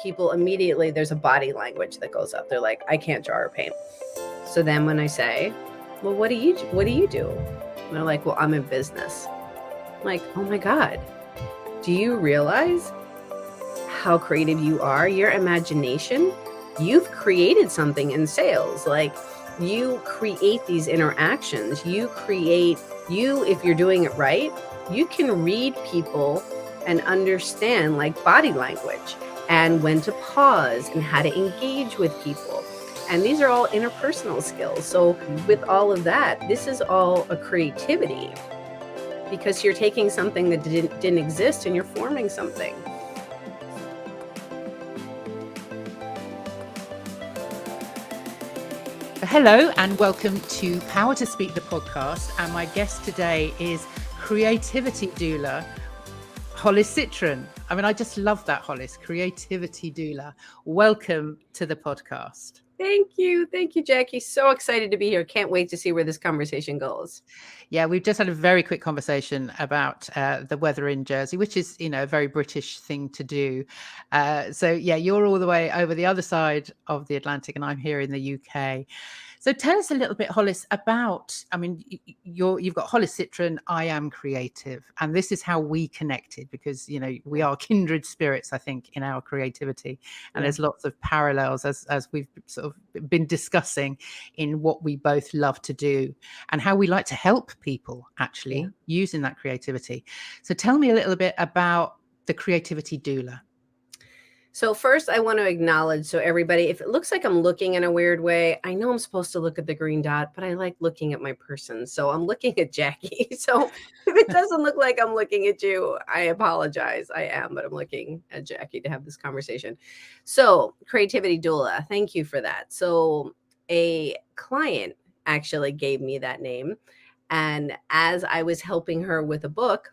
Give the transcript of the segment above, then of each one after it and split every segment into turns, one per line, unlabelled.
people immediately, there's a body language that goes up. They're like, I can't draw or paint. So then when I say, well, what do you do? And they're like, well, I'm in business. I'm like, oh my God, do you realize how creative you are? Your imagination, you've created something in sales. Like, you create these interactions. If you're doing it right, you can read people and understand like body language and when to pause and how to engage with people. And these are all interpersonal skills. So with all of that, this is all a creativity, because you're taking something that didn't exist and you're forming something.
Hello and welcome to Power to Speak, the podcast. And my guest today is Creativity Doula, Hollis Citron. I mean, I just love that, Hollis. Creativity Doula. Welcome to the podcast.
Thank you, Jackie. So excited to be here. Can't wait to see where this conversation goes.
Yeah, we've just had a very quick conversation about the weather in Jersey, which is, a very British thing to do. So yeah, you're all the way over the other side of the Atlantic and I'm here in the UK. So tell us a little bit, Hollis, about, I mean, you've got Hollis Citron, I am creative. And this is how we connected because, we are kindred spirits, I think, in our creativity. And there's lots of parallels as we've sort of been discussing in what we both love to do and how we like to help people actually using that creativity. So tell me a little bit about the Creativity Doula.
So first I want to acknowledge, so everybody, if it looks like I'm looking in a weird way, I know I'm supposed to look at the green dot, but I like looking at my person. So I'm looking at Jackie. So if it doesn't look like I'm looking at you, I apologize. I am, but I'm looking at Jackie to have this conversation. So Creativity Doula, thank you for that. So a client actually gave me that name. And as I was helping her with a book,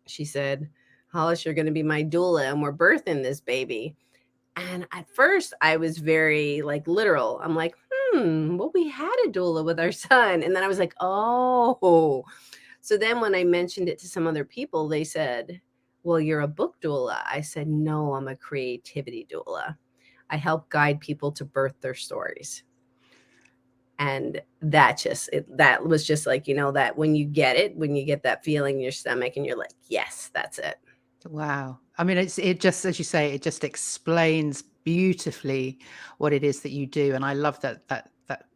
she said, Hollis, you're going to be my doula and we're birthing this baby. And at first I was very literal. I'm like, well, we had a doula with our son. And then I was like, oh. So then when I mentioned it to some other people, they said, well, you're a book doula. I said, no, I'm a creativity doula. I help guide people to birth their stories. And that was just like, that when you get that feeling in your stomach and you're like, yes, that's it.
Wow. I mean, it just, as you say, it just explains beautifully what it is that you do. And I love that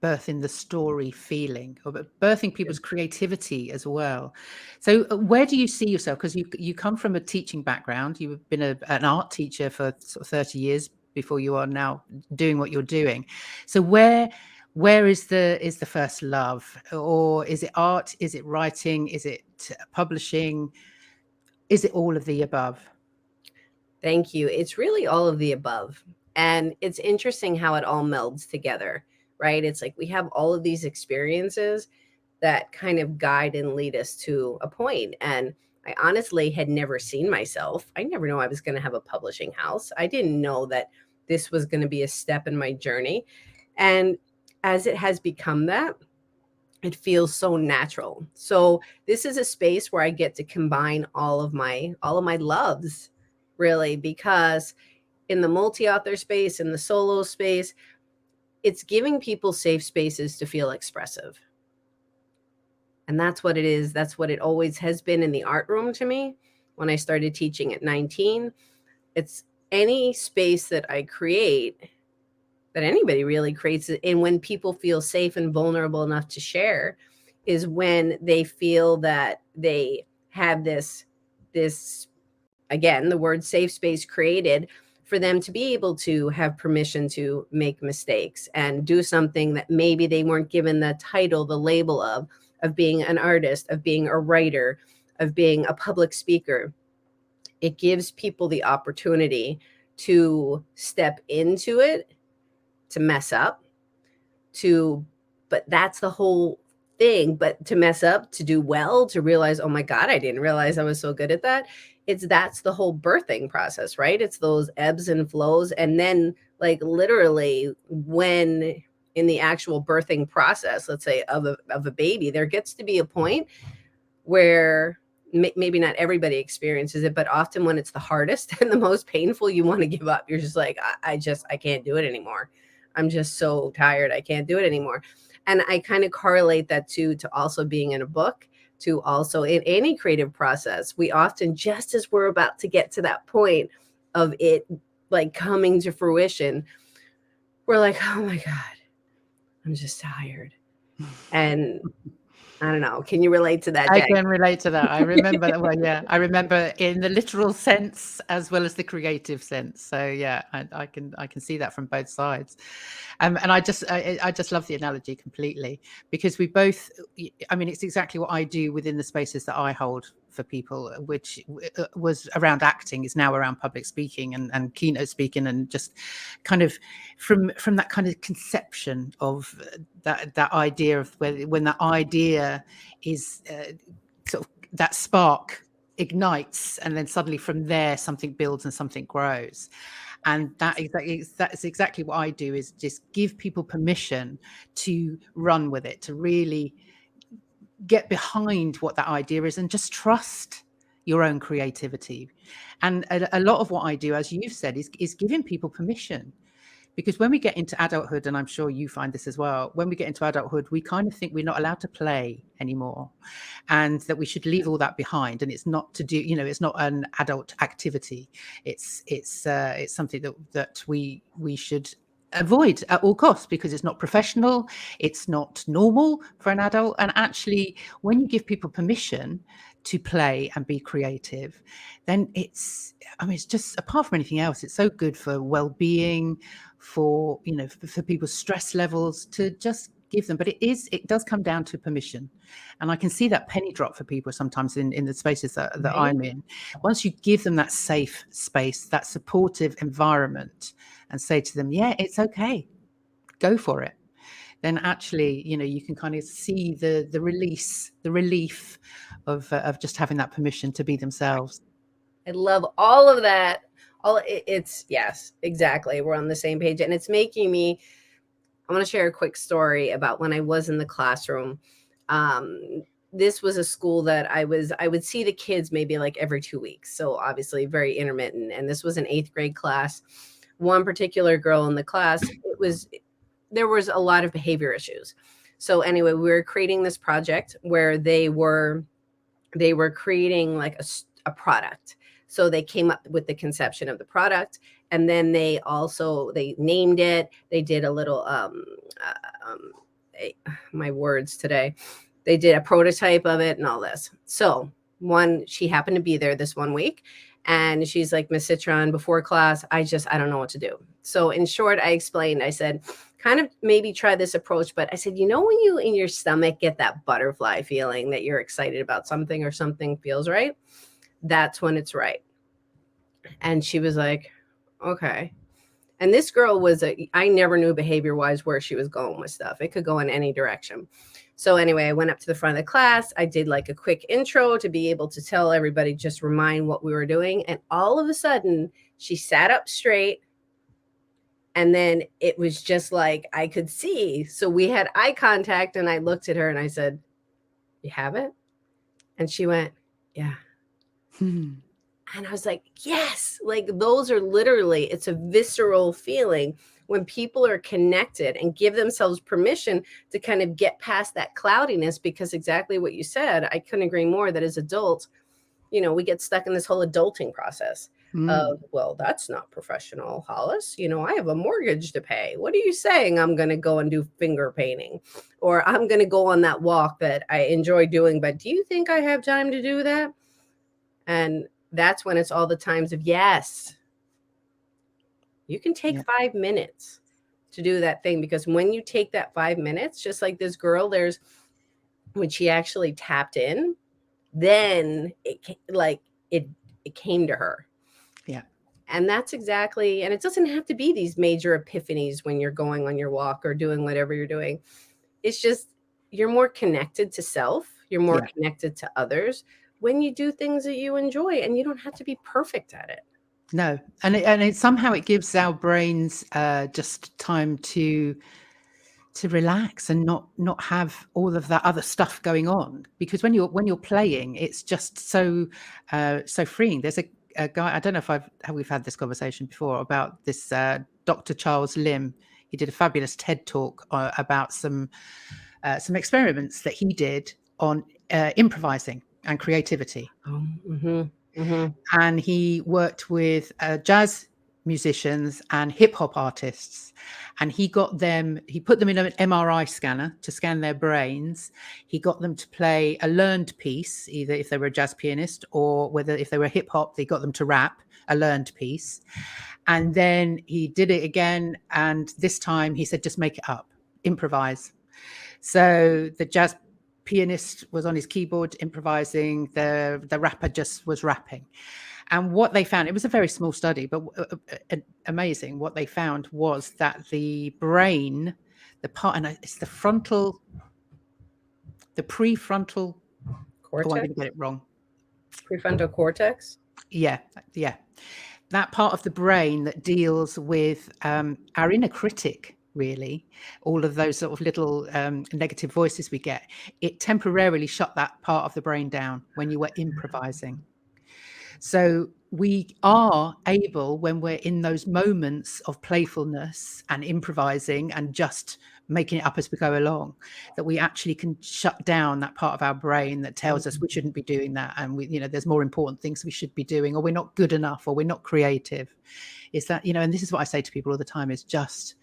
birthing the story feeling, or birthing people's creativity as well. So where do you see yourself? Because you come from a teaching background. You've been an art teacher for sort of 30 years before you are now doing what you're doing. So where is the first love? Or is it art? Is it writing? Is it publishing? Is it all of the above?
Thank you. It's really all of the above. And it's interesting how it all melds together, right? It's like we have all of these experiences that kind of guide and lead us to a point. And I honestly had never seen myself. I never knew I was going to have a publishing house. I didn't know that this was going to be a step in my journey. And as it has become that, it feels so natural. So this is a space where I get to combine all of my loves, really, because in the multi-author space, in the solo space, it's giving people safe spaces to feel expressive. And that's what it is. That's what it always has been in the art room to me. When I started teaching at 19, it's any space that I create, that anybody really creates, and when people feel safe and vulnerable enough to share, is when they feel that they have this again, the word safe space created for them to be able to have permission to make mistakes and do something that maybe they weren't given the title, the label of being an artist, of being a writer, of being a public speaker. It gives people the opportunity to step into it, to mess up, but that's the whole thing. But to mess up, to do well, to realize, oh my God, I didn't realize I was so good at that. That's the whole birthing process, right? It's those ebbs and flows. And then literally when in the actual birthing process, let's say of a baby, there gets to be a point where maybe not everybody experiences it, but often when it's the hardest and the most painful, you want to give up. You're just like, I can't do it anymore. I'm just so tired. I can't do it anymore. And I kind of correlate that to also being in a book, to also in any creative process. We often, just as we're about to get to that point of it like coming to fruition, we're like, oh my God, I'm just tired. And I don't know. Can you relate to that,
I
Jack?
can relate to that. I remember that. Well, yeah, I remember in the literal sense as well as the creative sense. So yeah, I can see that from both sides. And I just love the analogy completely, because we both, I mean, it's exactly what I do within the spaces that I hold for people, which was around acting, is now around public speaking and keynote speaking, and just kind of from that kind of conception of that idea of when that idea is sort of that spark ignites, and then suddenly from there something builds and something grows. And that's exactly what I do, is just give people permission to run with it, to really get behind what that idea is, and just trust your own creativity. And a lot of what I do, as you've said, is giving people permission. Because when we get into adulthood, and I'm sure you find this as well, when we get into adulthood, we kind of think we're not allowed to play anymore, and that we should leave all that behind. And it's not to do, it's not an adult activity. It's something that we should avoid at all costs, because it's not professional, it's not normal for an adult. And actually, when you give people permission to play and be creative, then it's just, apart from anything else, it's so good for well-being, for for people's stress levels, to just give them. But it does come down to permission. And I can see that penny drop for people sometimes in the spaces that
Right?
I'm in. Once you give them that safe space, that supportive environment, and say to them, yeah, it's okay, go for it, then actually, you can kind of see the relief of just having that permission to be themselves.
I love all of that. It's yes, exactly. We're on the same page, and it's making me. I want to share a quick story about when I was in the classroom. This was a school that I would see the kids maybe like every 2 weeks. So obviously very intermittent. And this was an 8th grade class. One particular girl in the class, there was a lot of behavior issues. So anyway, we were creating this project where they were creating like a product. So they came up with the conception of the product, and then they named it. They did a little my words today. They did a prototype of it and all this. So she happened to be there this one week, and she's like, Miss Citron, before class, I don't know what to do. So in short, I explained, I said, kind of maybe try this approach. But I said, when you in your stomach get that butterfly feeling that you're excited about something or something feels right, that's when it's right. And she was like, okay. And this girl I never knew behavior wise where she was going with stuff. It could go in any direction. So anyway, I went up to the front of the class. I did like a quick intro to be able to tell everybody, just remind what we were doing. And all of a sudden she sat up straight. And then it was just like, I could see. So we had eye contact, and I looked at her and I said, you have it? And she went, yeah. And I was like, yes, like those are literally, it's a visceral feeling when people are connected and give themselves permission to kind of get past that cloudiness. Because exactly what you said, I couldn't agree more, that as adults, we get stuck in this whole adulting process
Mm.
of, well, that's not professional, Hollis. I have a mortgage to pay. What are you saying? I'm going to go and do finger painting, or I'm going to go on that walk that I enjoy doing. But do you think I have time to do that? And that's when it's all the times of, yes, you can take
Yeah.
5 minutes to do that thing. Because when you take that 5 minutes, just like this girl, when she actually tapped in, then it came to her.
Yeah.
And that's exactly, and it doesn't have to be these major epiphanies when you're going on your walk or doing whatever you're doing. It's just, you're more connected to self, you're more
Yeah.
connected to others when you do things that you enjoy, and you don't have to be perfect at it.
No, and it somehow it gives our brains just time to to relax and not have all of that other stuff going on, because when you're playing, it's just so so freeing. There's a guy, I don't know if we've had this conversation before, about this Dr. Charles Lim. He did a fabulous TED talk about some experiments that he did on improvising and creativity.
Oh,
And he worked with jazz musicians and hip hop artists, and he put them in an MRI scanner to scan their brains. He got them to play a learned piece, either if they were a jazz pianist, or whether if they were hip hop, they got them to rap a learned piece. And then he did it again, and this time he said, just make it up, improvise. So the jazz pianist was on his keyboard improvising, the rapper just was rapping. And what they found, it was a very small study, but amazing. What they found was that the brain, and it's the prefrontal
cortex.
I'm going to get it wrong.
Prefrontal cortex.
Yeah. That part of the brain that deals with our inner critic, really, all of those sort of little negative voices we get, it temporarily shut that part of the brain down when you were improvising. So we are able, when we're in those moments of playfulness and improvising and just making it up as we go along, that we actually can shut down that part of our brain that tells us we shouldn't be doing that, and there's more important things we should be doing, or we're not good enough, or we're not creative. Is that, and this is what I say to people all the time, is just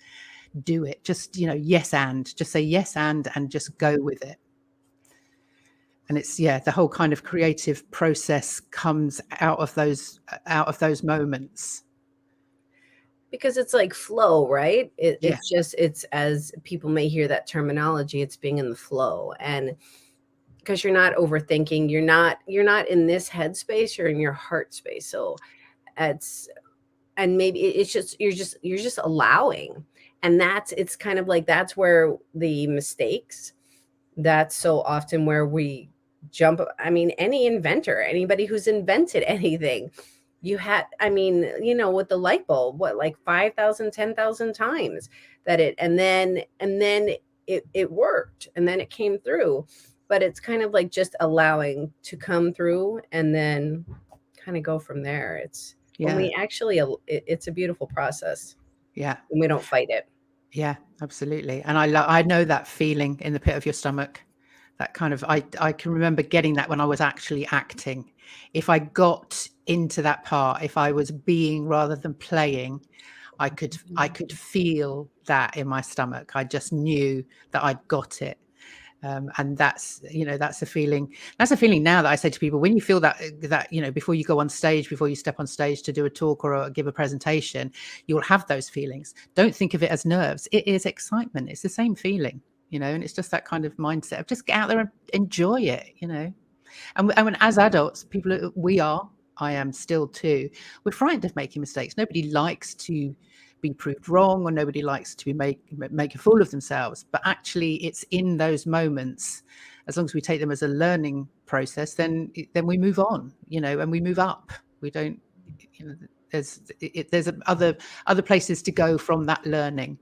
do it. Just, yes, and just say yes, and just go with it. And it's, the whole kind of creative process comes out of those moments.
Because it's like flow, right? It's as people may hear that terminology, it's being in the flow. And because you're not overthinking, you're not in this headspace, you're in your heart space. So maybe it's just, you're just allowing. And it's kind of like, that's where the mistakes, that's so often where we jump. I mean, any inventor, anybody who's invented anything, with the light bulb, like 5,000, 10,000 times and then it worked, and then it came through. But it's kind of like just allowing to come through and then kind of go from there. It's when we actually, it's a beautiful process.
Yeah.
And we don't fight it.
Yeah, absolutely. And I know that feeling in the pit of your stomach. That kind of, I can remember getting that when I was actually acting. If I got into that part, if I was being rather than playing, I could feel that in my stomach. I just knew that I'd got it. And that's a feeling now that I say to people, when you feel that before you go on stage, before you step on stage to do a talk or give a presentation, you'll have those feelings. Don't think of it as nerves. It is excitement. It's the same feeling, and it's just that kind of mindset of just get out there and enjoy it, And when, as adults, I am still too, we're frightened of making mistakes. Nobody likes to be proved wrong, or nobody likes to make a fool of themselves. But actually, it's in those moments, as long as we take them as a learning process, then we move on, and we move up. We don't, there's other places to go from that learning.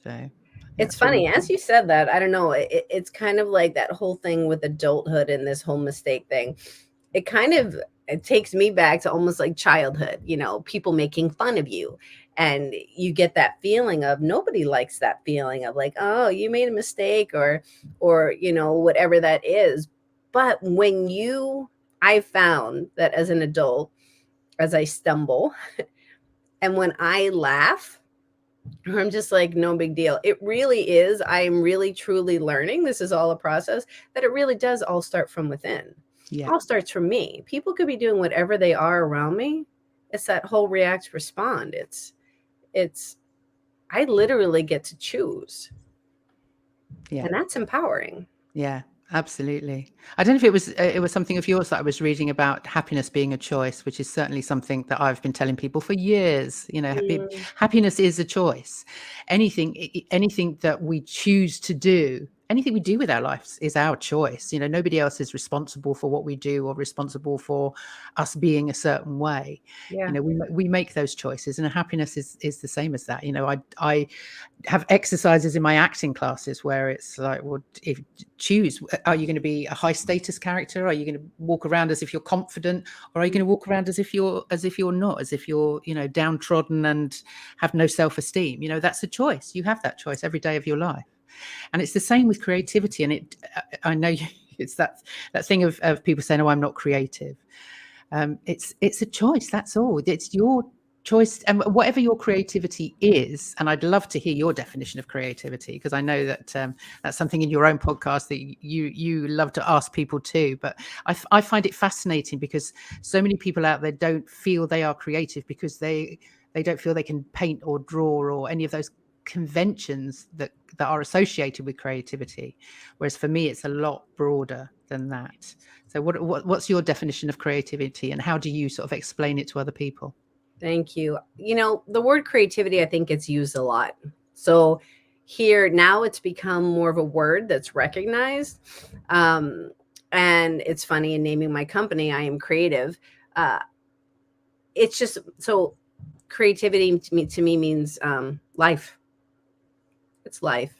So
it's funny, as you said that, I don't know, it's kind of like that whole thing with adulthood and this whole mistake thing. It takes me back to almost like childhood, people making fun of you. And you get that feeling of, nobody likes that feeling of like, oh, you made a mistake, or whatever that is. But I found that as an adult, as I stumble and when I laugh, I'm just like, no big deal. It really is. I am really, truly learning. This is all a process, that it really does all start from within. Yeah. It all starts from me. People could be doing whatever they are around me. It's that whole react, respond. I literally get to choose. Yeah. And that's empowering.
Yeah, absolutely. I don't know if it was something of yours that I was reading about, happiness being a choice, which is certainly something that I've been telling people for years. Happiness is a choice. Anything that we choose to do anything we do with our lives is our choice. Nobody else is responsible for what we do or responsible for us being a certain way.
Yeah.
We make those choices, and happiness is the same as that. I have exercises in my acting classes where it's like, well, if choose, are you going to be a high status character? Are you going to walk around as if you're confident, or are you going to walk around as if you're not, as if you're downtrodden and have no self-esteem? That's a choice. You have that choice every day of your life. And it's the same with creativity. And I know it's that thing of people saying, oh, I'm not creative. It's a choice. That's all. It's your choice, and whatever your creativity is. And I'd love to hear your definition of creativity, because I know that that's something in your own podcast that you love to ask people too. But I find it fascinating, because so many people out there don't feel they are creative because they don't feel they can paint or draw or any of those conventions that are associated with creativity. Whereas for me, it's a lot broader than that. So what's your definition of creativity, and how do you sort of explain it to other people?
Thank you. The word creativity, I think, gets used a lot. So here now it's become more of a word that's recognized. And it's funny, in naming my company, I am creative. It's just so creativity to me means life. It's life.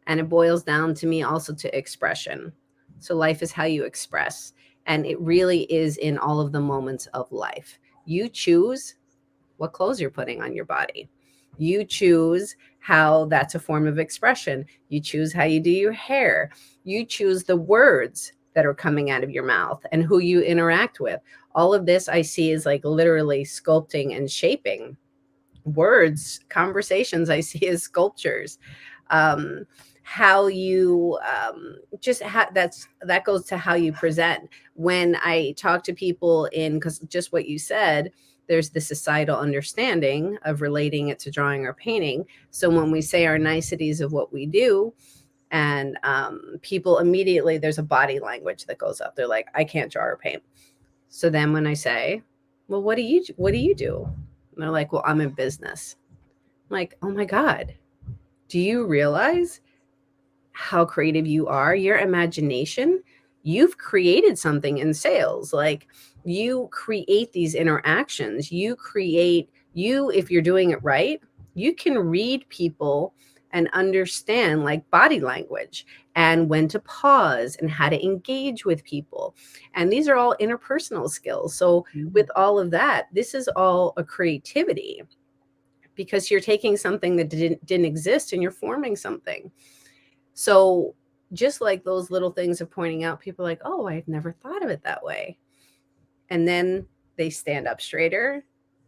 And it boils down to me also to expression. So life is how you express. And it really is in all of the moments of life. You choose what clothes you're putting on your body. You choose how that's a form of expression. You choose how you do your hair. You choose the words that are coming out of your mouth and who you interact with. All of this I see is like literally sculpting and shaping. Words, conversations I see as sculptures. How you that goes to how you present. When I talk to people because just what you said, there's the societal understanding of relating it to drawing or painting. So when we say our niceties of what we do, and people immediately, there's a body language that goes up. They're like, I can't draw or paint. So then when I say, well, what do you do? And they're like, well, I'm in business. I'm like, oh my God, do you realize how creative you are? Your imagination, you've created something in sales. Like, you create these interactions. If you're doing it right, you can read people and understand like body language and when to pause and how to engage with people. And these are all interpersonal skills. So with all of that, this is all a creativity, because you're taking something that didn't exist and you're forming something. So just like those little things of pointing out, people are like, oh, I've never thought of it that way. And then they stand up straighter,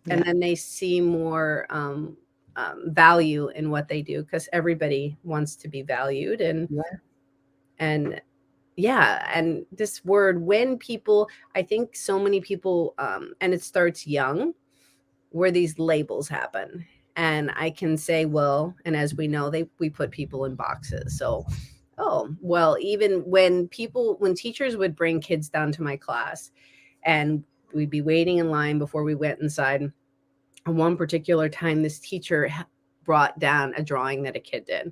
and then they see more value in what they do, because everybody wants to be valued. And this word, when people, I think so many people, and it starts young, where these labels happen. And I can say, well, and as we know, we put people in boxes. So, oh, well, even when teachers would bring kids down to my class, and we'd be waiting in line before we went inside. And one particular time, this teacher brought down a drawing that a kid did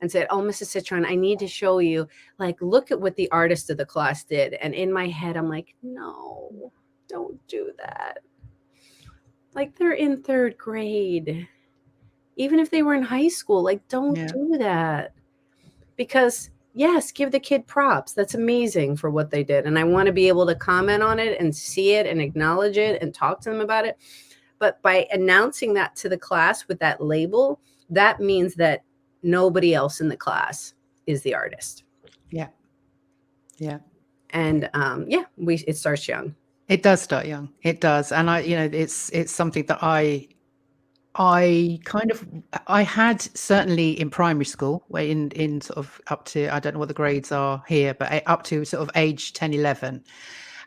and said, oh, Mrs. Citron, I need to show you, like, look at what the artist of the class did. And in my head, I'm like, no, don't do that. Like, they're in third grade. Even if they were in high school, like, don't do that. Because yes, give the kid props. That's amazing for what they did. And I want to be able to comment on it and see it and acknowledge it and talk to them about it. But by announcing that to the class with that label, that means that nobody else in the class is the artist.
Yeah. Yeah.
And it starts young.
It does start young. It does. And it's something that I had certainly in primary school, where in sort of up to, I don't know what the grades are here, but up to sort of age 10, 11.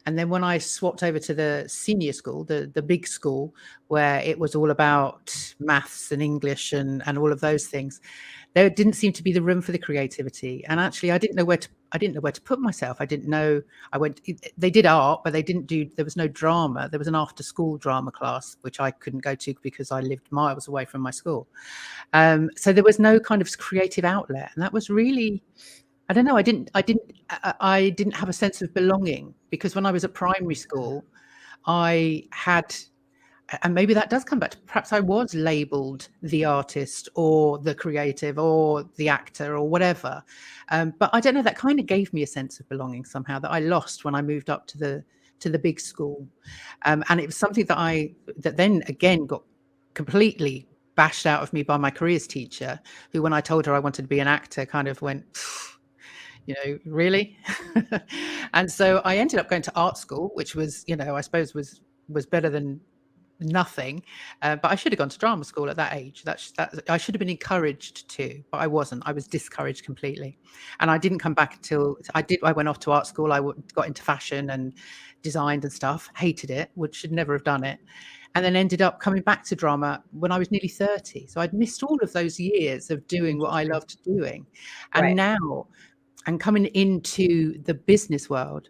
And then when I swapped over to the senior school, the big school, where it was all about maths and English and all of those things, there didn't seem to be the room for the creativity. And actually, I didn't know where to put myself. I didn't know. They did art, but there was no drama. There was an after school drama class, which I couldn't go to because I lived miles away from my school. So there was no kind of creative outlet. And that was really, I don't know. I didn't have a sense of belonging, because when I was at primary school, I had, and maybe that does come back to, perhaps I was labeled the artist or the creative or the actor or whatever. But I don't know, that kind of gave me a sense of belonging somehow that I lost when I moved up to the big school. And it was something that then again got completely bashed out of me by my careers teacher, who, when I told her I wanted to be an actor, kind of went, really? And so I ended up going to art school, which was, I suppose was better than nothing. But I should have gone to drama school at that age. That I should have been encouraged to, but I wasn't. I was discouraged completely. And I didn't come back until I went off to art school. I got into fashion and designed and stuff, hated it, should never have done it. And then ended up coming back to drama when I was nearly 30. So I'd missed all of those years of doing what I loved doing. And
Right.
now, and coming into the business world,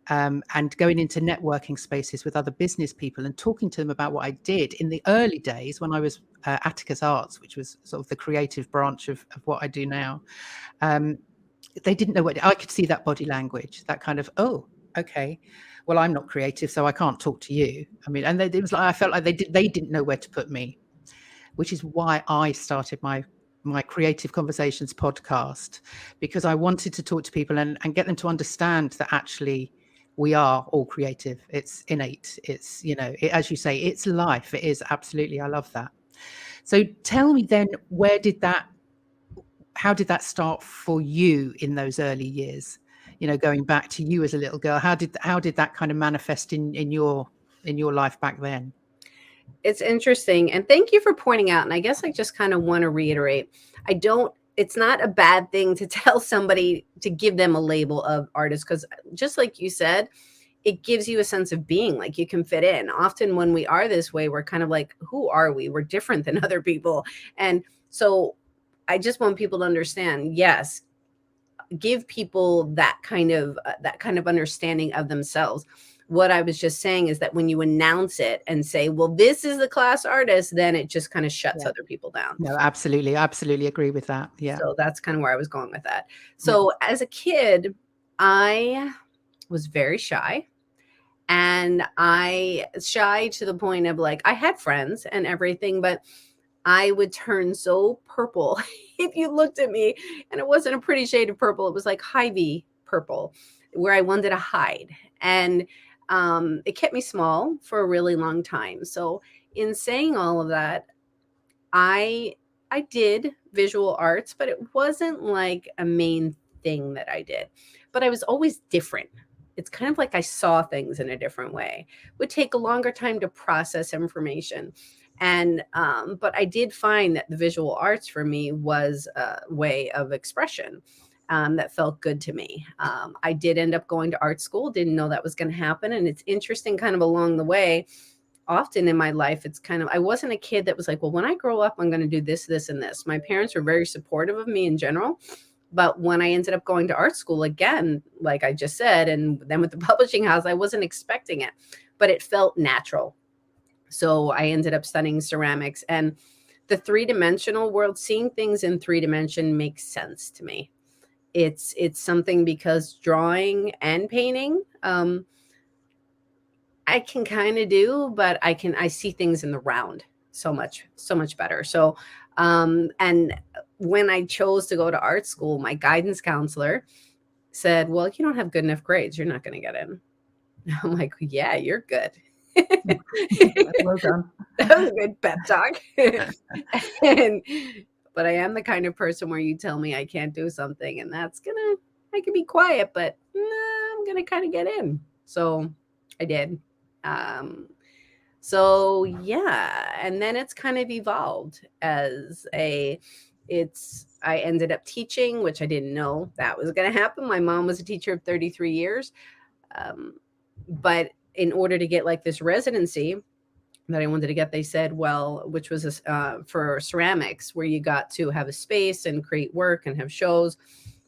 and going into networking spaces with other business people and talking to them about what I did in the early days when I was Atticus Arts, which was sort of the creative branch of what I do now. They didn't know what I could see, that body language, that kind of, oh, okay, well, I'm not creative, so I can't talk to you. I mean, and it was like, I felt like they didn't know where to put me, which is why I started my Creative Conversations podcast, because I wanted to talk to people and get them to understand that actually we are all creative. It's innate. It's, as you say, it's life. It is, absolutely. I love that. So tell me then, how did that start for you in those early years? Going back to you as a little girl, how did that kind of manifest in your life back then?
It's interesting. And thank you for pointing out. And I guess I just kind of want to reiterate, it's not a bad thing to tell somebody, to give them a label of artist, because just like you said, it gives you a sense of being, like you can fit in. Often when we are this way, we're kind of like, who are we? We're different than other people. And so I just want people to understand, yes, give people that kind of understanding of themselves. What I was just saying is that when you announce it and say, well, this is the class artist, then it just kind of shuts
Yeah.
other people down.
No, absolutely agree with that. Yeah.
So that's kind of where I was going with that.
Yeah.
So as a kid, I was very shy. And shy to the point of, like, I had friends and everything, but I would turn so purple if you looked at me, and it wasn't a pretty shade of purple. It was like Hy-Vee purple, where I wanted to hide. And it kept me small for a really long time. So in saying all of that, I did visual arts, but it wasn't like a main thing that I did. But I was always different. It's kind of like I saw things in a different way. Would take a longer time to process information. And but I did find that the visual arts for me was a way of expression that felt good to me. I did end up going to art school, didn't know that was going to happen. And it's interesting, kind of along the way, often in my life, it's kind of, I wasn't a kid that was like, well, when I grow up, I'm going to do this, this, and this. My parents were very supportive of me in general. But when I ended up going to art school again, like I just said, and then with the publishing house, I wasn't expecting it, but it felt natural. So I ended up studying ceramics, and the three-dimensional world, seeing things in 3 dimension makes sense to me. It's something, because drawing and painting, I can kind of do, but I see things in the round so much better. So, and when I chose to go to art school, my guidance counselor said, well, you don't have good enough grades, you're not going to get in. I'm like, yeah, you're good.
Well done.
That was a good pep talk. But I am the kind of person where you tell me I can't do something, and I can be quiet, but I'm gonna kind of get in. So I did. So yeah, and then it's kind of evolved as I ended up teaching, which I didn't know that was going to happen. My mom was a teacher of 33 years. Um, But in order to get like this residency that I wanted to get, they said, well, which was for ceramics, where you got to have a space and create work and have shows.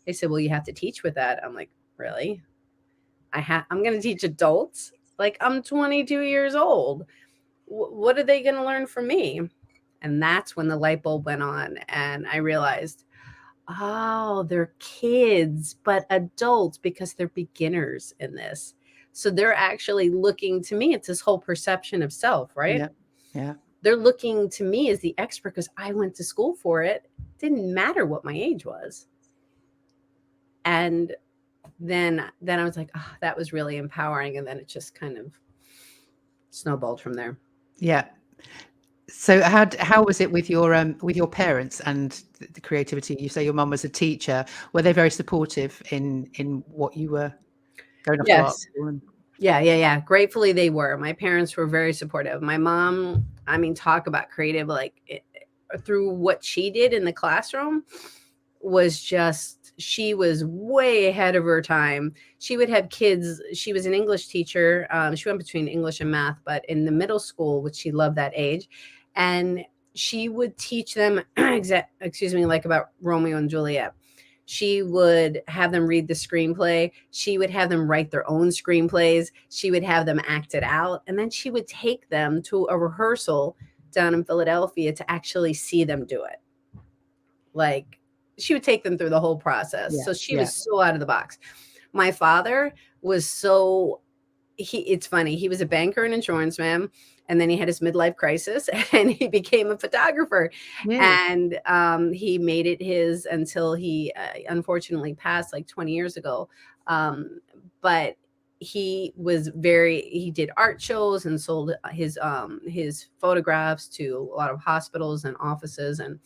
They said, well, you have to teach with that. I'm like, really? I'm going to teach adults? Like, I'm 22 years old. What are they going to learn from me? And that's when the light bulb went on, and I realized, oh, they're kids, but adults, because they're beginners in this. So they're actually looking to me. It's this whole perception of self, right?
Yeah. Yeah.
They're looking to me as the expert because I went to school for it. Didn't matter what my age was. And then I was like, oh, that was really empowering. And then it just kind of snowballed from there.
Yeah. So how was it with your parents and the creativity? You say your mum was a teacher. Were they very supportive in what you were going to follow up
Yes.
for?
Yeah. Gratefully, they were. My parents were very supportive. My mom, I mean, talk about creative, like through what she did in the classroom was just, she was way ahead of her time. She would have kids. She was an English teacher. She went between English and math, but in the middle school, which she loved that age. And she would teach them, excuse me, like about Romeo and Juliet. She would have them read the screenplay. She would have them write their own screenplays. She would have them act it out. And then she would take them to a rehearsal down in Philadelphia to actually see them do it. Like, she would take them through the whole process.
Yeah.
So she
Yeah.
was so out of the box. My father was so, it's funny. He was a banker and insurance man, and then he had his midlife crisis and he became a photographer.
Yeah.
And he made it his until he unfortunately passed like 20 years ago. But he did art shows and sold his photographs to a lot of hospitals and offices. And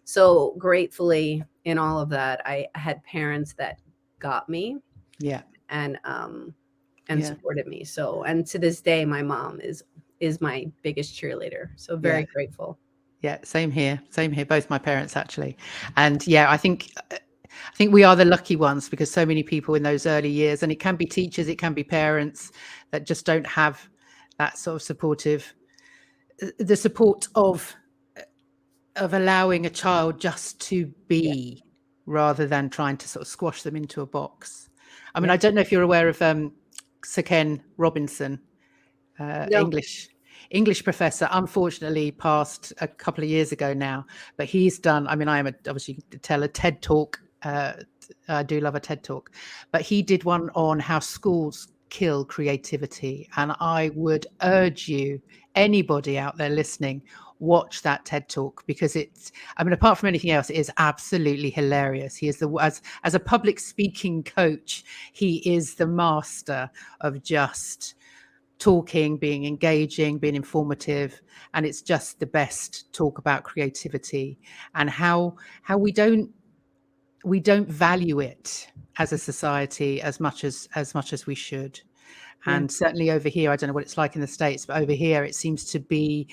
so gratefully in all of that, I had parents that got me
Yeah.
and
Yeah.
supported me. So, and to this day, my mom is my biggest cheerleader. So
Yeah.
very grateful.
Yeah. Same here. Same here. Both my parents actually. And yeah, I think we are the lucky ones because so many people in those early years, and it can be teachers, it can be parents that just don't have that sort of the support of allowing a child just to
Yeah.
be rather than trying to sort of squash them into a box. I mean,
Yeah.
I don't know if you're aware of Sir Ken Robinson,
No.
English professor, unfortunately passed a couple of years ago now, but he's done, I mean, I am obviously tell a TED talk. I do love a TED talk, but he did one on how schools kill creativity. And I would urge you, anybody out there listening, watch that TED talk because it's, I mean, apart from anything else, it is absolutely hilarious. He is as a public speaking coach, he is the master of just talking, being engaging, being informative, and it's just the best talk about creativity and how we don't value it as a society as much as we should.
Yeah.
And certainly over here, I don't know what it's like in the States, but over here it seems to be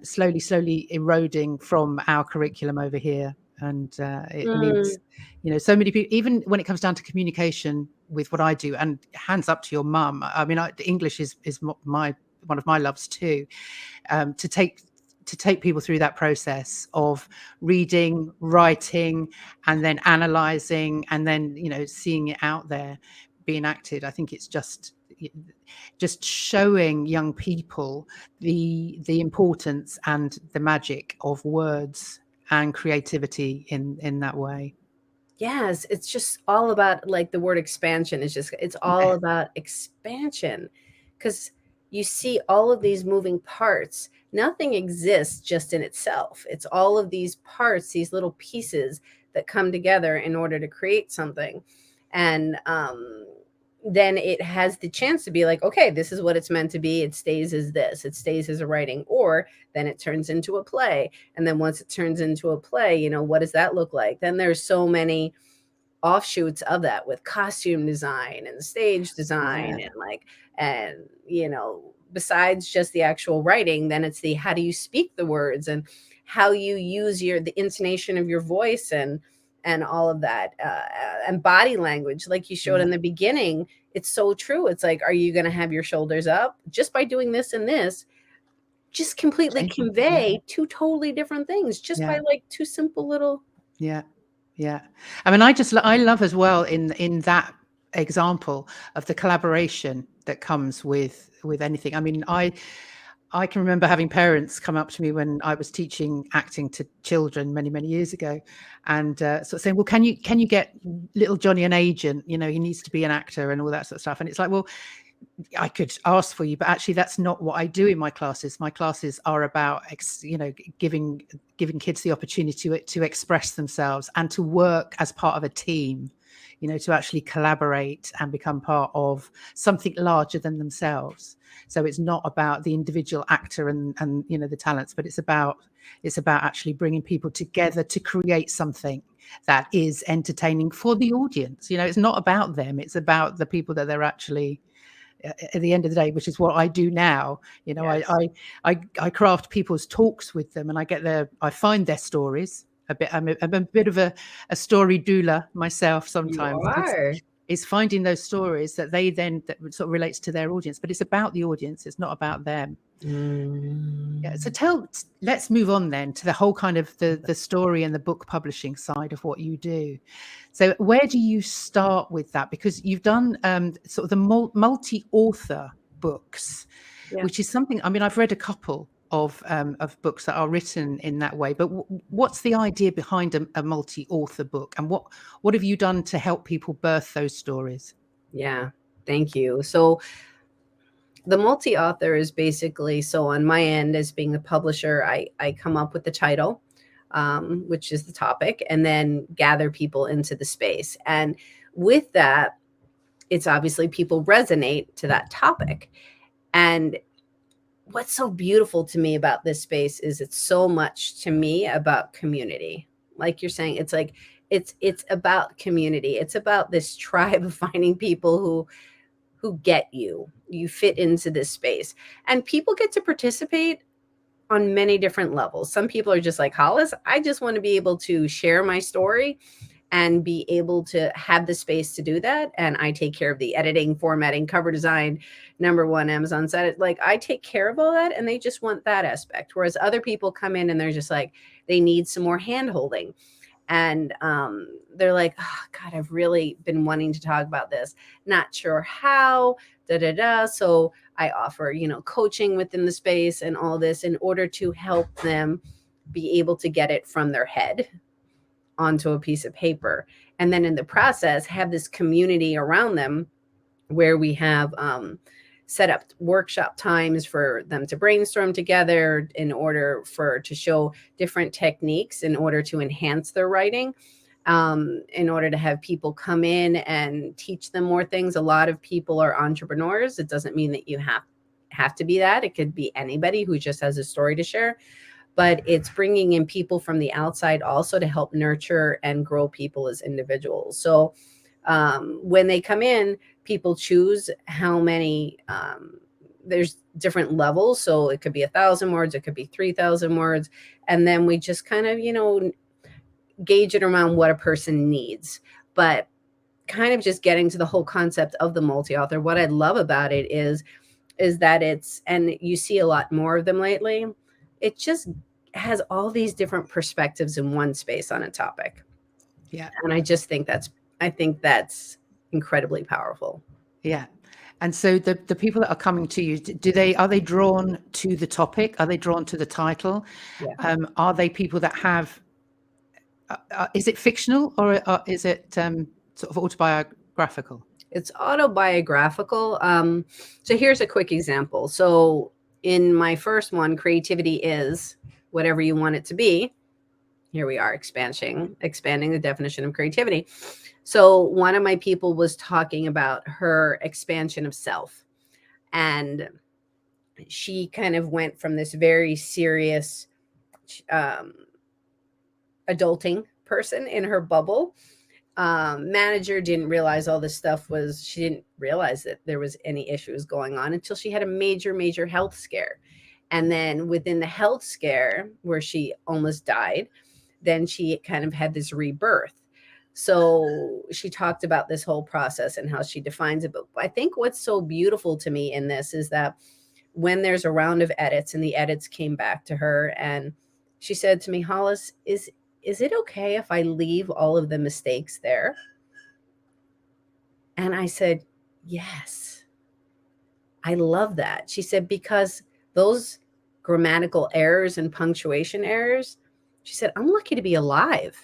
slowly eroding from our curriculum over here. And it
Mm.
needs, so many people, even when it comes down to communication with what I do, and hands up to your mum. I mean, English is one of my loves too, to take people through that process of reading, writing, and then analyzing, and then seeing it out there being acted. I think it's just showing young people the importance and the magic of words and creativity in that way.
Yes, it's just all about, like, the word expansion is just, it's all
Yeah.
about expansion, because you see all of these moving parts. Nothing exists just in itself. It's all of these parts, these little pieces that come together in order to create something. And then it has the chance to be like, okay, this is what it's meant to be. It stays as this, it stays as a writing, or then it turns into a play. And then once it turns into a play, what does that look like? Then there's so many offshoots of that with costume design and stage
Yeah.
design and besides just the actual writing, then it's the how do you speak the words and how you use the intonation of your voice and all of that, and body language, like you showed
Yeah.
in the beginning. it's so true. It's like, are you going to have your shoulders up just by doing this and this? Just completely
Changing. Yeah.
convey two totally different things just by
Yeah.
like two simple little.
Yeah. Yeah. I mean, I love as well in that example of the collaboration that comes with anything. I mean, I can remember having parents come up to me when I was teaching acting to children many, many years ago, and sort of saying, "Well, can you get little Johnny an agent? You know, he needs to be an actor and all that sort of stuff." And it's like, well, I could ask for you, but actually that's not what I do in my classes. My classes are about, giving kids the opportunity to express themselves and to work as part of a team, to actually collaborate and become part of something larger than themselves. So it's not about the individual actor and the talents, but it's about actually bringing people together to create something that is entertaining for the audience. It's not about them. It's about the people that they're actually, at the end of the day, which is what I do now.
Yes,
I craft people's talks with them, and I find their stories a bit. I'm a bit of a story doula myself
you
sometimes.
are.
It's finding those stories that that sort of relates to their audience, but it's about the audience. It's not about them. Yeah.
Mm.
So let's move on then to the whole kind of the story and the book publishing side of what you do. So where do you start with that? Because you've done sort of the multi-author books,
Yeah.
which is something, I mean, I've read a couple of books that are written in that way, but what's the idea behind a multi-author book, and what have you done to help people birth those stories?
Yeah. Thank you. So the multi-author is basically, so on my end as being the publisher, I come up with the title, which is the topic, and then gather people into the space. And with that, it's obviously people resonate to that topic. And what's so beautiful to me about this space is it's so much to me about community. Like you're saying, it's like it's about community. It's about this tribe of finding people who get you fit into this space, and people get to participate on many different levels. Some people are just like, Hollis, I just want to be able to share my story and be able to have the space to do that, and I take care of the editing, formatting, cover design, number one Amazon set. Like, I take care of all that, and they just want that aspect, whereas other people come in and they're just like, they need some more hand holding. And they're like, oh, God, I've really been wanting to talk about this, not sure how, da da da. So I offer, coaching within the space and all this in order to help them be able to get it from their head onto a piece of paper. And then in the process, have this community around them where we have set up workshop times for them to brainstorm together in order to show different techniques in order to enhance their writing, in order to have people come in and teach them more things. A lot of people are entrepreneurs. It doesn't mean that you have to be that. It could be anybody who just has a story to share, but it's bringing in people from the outside also to help nurture and grow people as individuals. So when they come in, people choose how many, there's different levels. So it could be 1,000 words, it could be 3,000 words. And then we just kind of, gauge it around what a person needs. But kind of just getting to the whole concept of the multi-author, what I love about it is that it's, and you see a lot more of them lately, it just has all these different perspectives in one space on a topic.
Yeah.
And I think that's incredibly powerful.
Yeah. And so the people that are coming to you, are they drawn to the topic? Are they drawn to the title?
Yeah.
Are they people that have, is it fictional, or is it sort of autobiographical?
It's autobiographical. So here's a quick example. So in my first one, creativity is whatever you want it to be. Here we are expanding the definition of creativity. So one of my people was talking about her expansion of self, and she kind of went from this very serious um, adulting person in her bubble. Manager didn't realize all this stuff was, she didn't realize that there was any issues going on until she had a major health scare. And then within the health scare where she almost died, then she kind of had this rebirth. So she talked about this whole process and how she defines it. But I think what's so beautiful to me in this is that when there's a round of edits and the edits came back to her, and she said to me, Hollis, is it okay if I leave all of the mistakes there? And I said, yes. I love that. She said, because those grammatical errors and punctuation errors, she said, I'm lucky to be alive.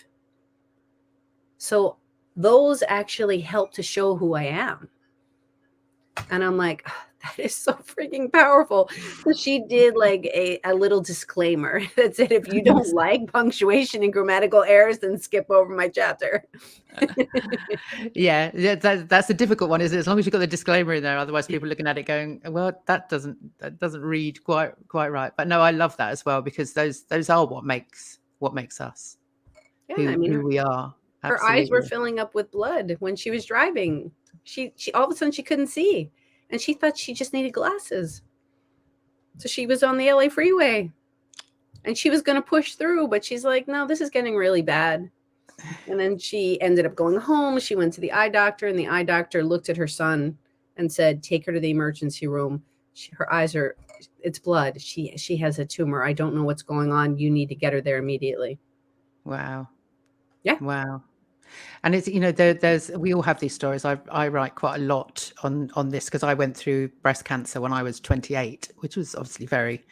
So those actually help to show who I am. And I'm like, oh, that is so freaking powerful. So she did like a little disclaimer that said, if you don't like punctuation and grammatical errors, then skip over my chapter.
Yeah, that's a difficult one, isn't it? As long as you've got the disclaimer in there, otherwise people are looking at it going, well, that doesn't read quite right. But no, I love that as well, because those are what makes us
Yeah, I mean,
who we are.
her eyes were
Absolutely.
filling up with blood when she was driving. She all of a sudden she couldn't see, and she thought she just needed glasses. So she was on the LA freeway, and she was going to push through, but she's like, no, this is getting really bad. And then she ended up going home. She went to the eye doctor, and the eye doctor looked at her son and said, take her to the emergency room. Her eyes are, it's blood. She has a tumor. I don't know what's going on. You need to get her there immediately.
Wow.
Yeah.
Wow. And it's, there's we all have these stories. I write quite a lot on this, because I went through breast cancer when I was 28, which was obviously very,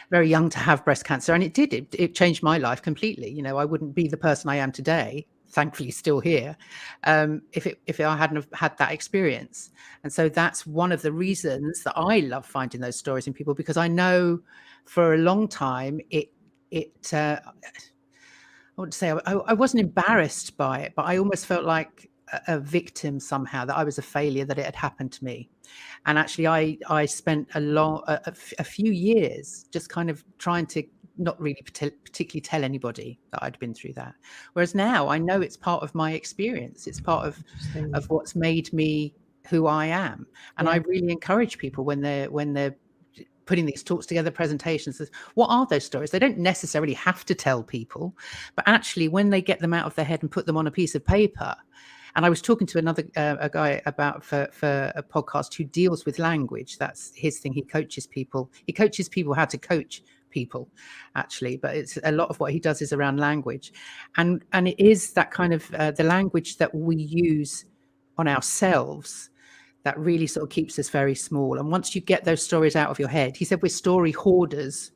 very young to have breast cancer. And it changed my life completely. I wouldn't be the person I am today, thankfully still here, if I hadn't have had that experience. And so that's one of the reasons that I love finding those stories in people, because I know for a long time I would say I wasn't embarrassed by it, but I almost felt like a victim somehow, that I was a failure, that it had happened to me. And actually, I spent a few years just kind of trying to not really particularly tell anybody that I'd been through that. Whereas now I know it's part of my experience. It's part of what's made me who I am. And I really encourage people when they're putting these talks together, presentations, what are those stories? They don't necessarily have to tell people, but actually when they get them out of their head and put them on a piece of paper. And I was talking to another a guy about for a podcast who deals with language. That's his thing. He coaches people how to coach people, actually. But it's a lot of what he does is around language, and it is that kind of the language that we use on ourselves that really sort of keeps us very small. And once you get those stories out of your head, he said we're story hoarders,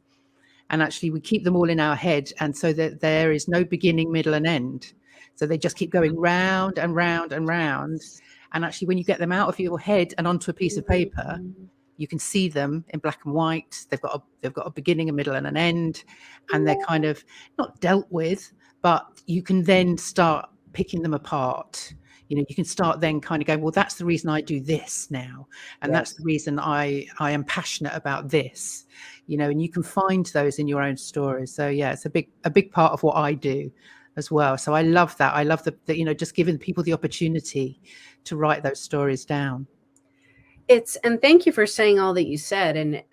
and actually we keep them all in our head, and so that there is no beginning, middle, and end. So they just keep going round and round and round. And actually, when you get them out of your head and onto a piece of paper, you can see them in black and white. They've got a beginning, a middle, and an end, and they're kind of not dealt with, but you can then start picking them apart. You can start then kind of going, well, that's the reason I do this now, and that's the reason I am passionate about this. And you can find those in your own stories. So yeah, it's a big part of what I do as well. So I love that. I love that, just giving people the opportunity to write those stories down.
And thank you for saying all that you said. And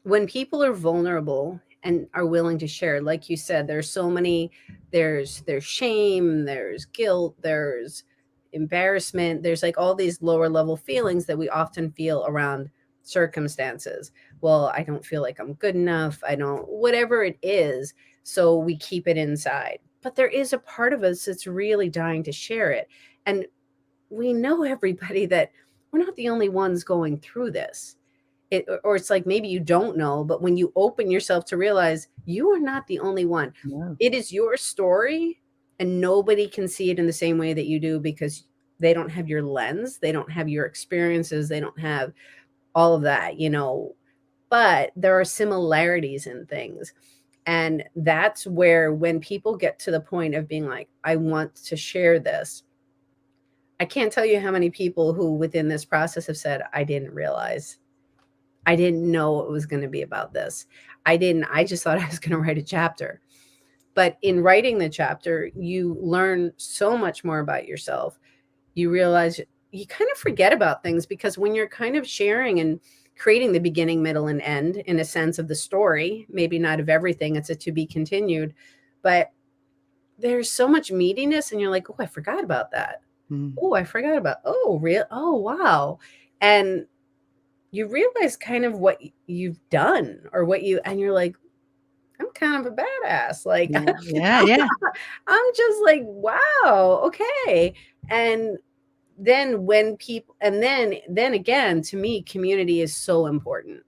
when people are vulnerable and are willing to share, like you said, there's shame, there's guilt, there's embarrassment, there's like all these lower level feelings that we often feel around circumstances. Well, I don't feel like I'm good enough. I don't, whatever it is. So we keep it inside. But there is a part of us that's really dying to share it. And we know, everybody, that we're not the only ones going through this. Or it's like, maybe you don't know, but when you open yourself to realize you are not the only one.
Yeah.
It is your story, and nobody can see it in the same way that you do, because they don't have your lens, they don't have your experiences, they don't have all of that, but there are similarities in things. And that's where, when people get to the point of being like, I want to share this, I can't tell you how many people who within this process have said, I didn't realize, I didn't know it was going to be about this. I just thought I was going to write a chapter. But in writing the chapter, you learn so much more about yourself. You realize you kind of forget about things, because when you're kind of sharing and creating the beginning, middle, and end, in a sense, of the story, maybe not of everything, it's a to be continued, but there's so much meatiness, and you're like, oh, I forgot about that.
Mm.
Oh, I forgot about, oh, real, oh, wow. And you realize kind of what you've done, or what you, and you're like, I'm kind of a badass. Like,
Yeah, yeah, yeah.
I'm just like, wow, okay. And then when people, and then again, to me, community is so important.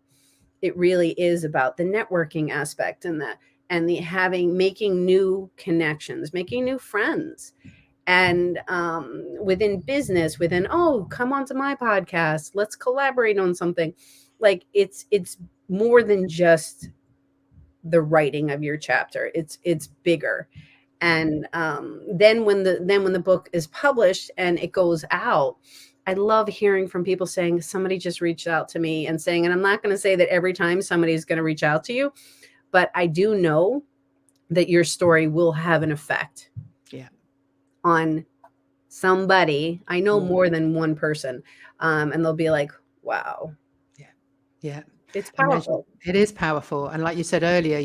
It really is about the networking aspect, and the having, making new connections, making new friends. And within business, within, oh, come onto my podcast, let's collaborate on something. Like, it's more than just the writing of your chapter. It's bigger. And then when the book is published and it goes out, I love hearing from people saying, somebody just reached out to me and saying, and I'm not going to say that every time somebody's going to reach out to you, but I do know that your story will have an effect
Yeah.
on somebody. I know
Mm.
more than one person. And they'll be like, wow,
Yeah. Yeah.
it's
Imagine,
powerful.
it is powerful. And like you said earlier,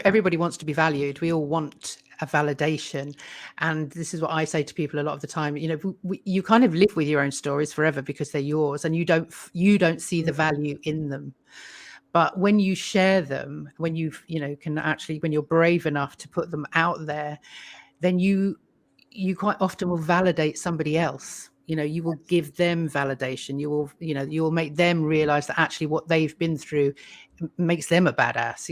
everybody wants to be valued. We all want a validation. And this is what I say to people a lot of the time. You kind of live with your own stories forever because they're yours, and you don't see the value in them. But when you share them, when can actually, when you're brave enough to put them out there, then you quite often will validate somebody else. You will give them validation. You will make them realize that actually what they've been through makes them a badass.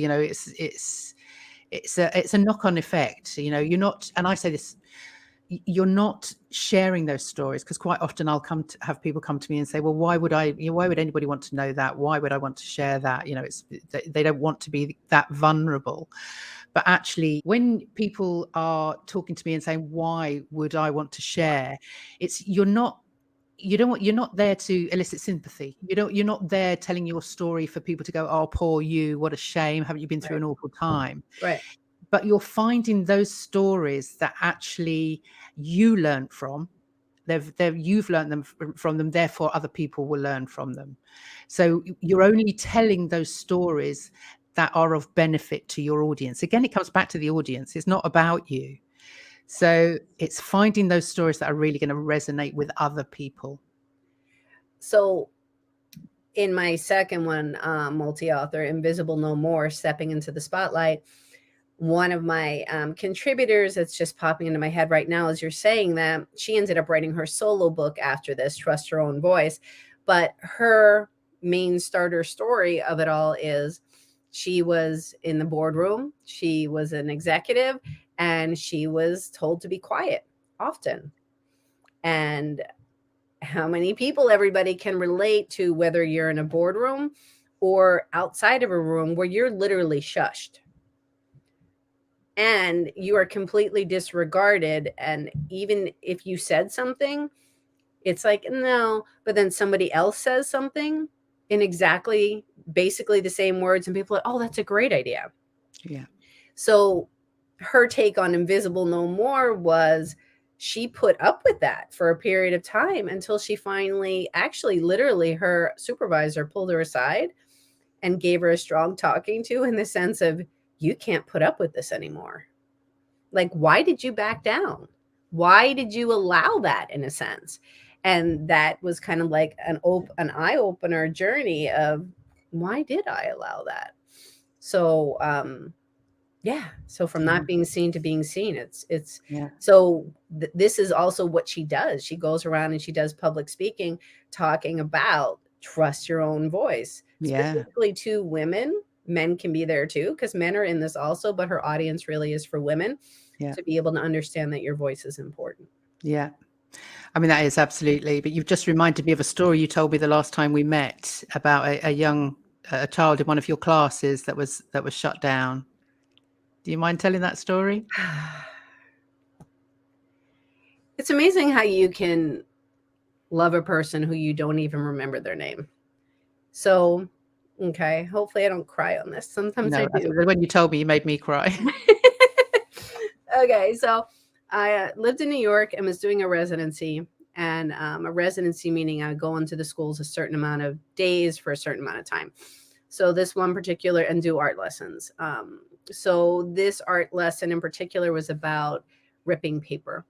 It's a knock-on effect. You're not, and I say this, you're not sharing those stories, because quite often I'll have people come to me and say, well, why would anybody want to know that? Why would I want to share that? They don't want to be that vulnerable. But actually, when people are talking to me and saying, why would I want to share? You're not there to elicit sympathy. You're not there telling your story for people to go, oh, poor you, what a shame, haven't you been through
Right.
an awful time?
Right.
But you're finding those stories that actually you learned from. You've learned them from them, therefore other people will learn from them. So you're only telling those stories that are of benefit to your audience. Again, it comes back to the audience. It's not about you. So it's finding those stories that are really going to resonate with other people.
So in my second one, multi-author, Invisible No More, Stepping into the Spotlight, one of my contributors that's just popping into my head right now as you're saying that, she ended up writing her solo book after this, Trust Your Own Voice. But her main starter story of it all is, she was in the boardroom, she was an executive, and she was told to be quiet often. And how many people, everybody can relate to, whether you're in a boardroom or outside of a room where you're literally shushed and you are completely disregarded. And even if you said something, it's like, no, but then somebody else says something in exactly, basically the same words, and people are, oh, that's a great idea.
Yeah.
So her take on Invisible No More was, she put up with that for a period of time until she finally, actually, literally, her supervisor pulled her aside and gave her a strong talking to, in the sense of, you can't put up with this anymore. Like, why did you back down? Why did you allow that, in a sense? And that was kind of like an eye opener journey of, why did I allow that? So yeah, so from
Yeah.
not being seen to being seen, it's
Yeah.
so this is also what she does. She goes around and she does public speaking, talking about trust your own voice,
Yeah.
specifically to women. Men can be there too, because men are in this also, but her audience really is for women,
Yeah.
to be able to understand that your voice is important.
Yeah. I mean, that is absolutely. But you've just reminded me of a story you told me the last time we met about a child in one of your classes that was shut down. Do you mind telling that story?
It's amazing how you can love a person who you don't even remember their name. So, okay, hopefully I don't cry on this. Sometimes I
No,
do.
when you told me, you made me cry.
Okay, so I lived in New York and was doing a residency. And a residency meaning I would go into the schools a certain amount of days for a certain amount of time. So this one particular, and do art lessons. So this art lesson in particular was about ripping paper.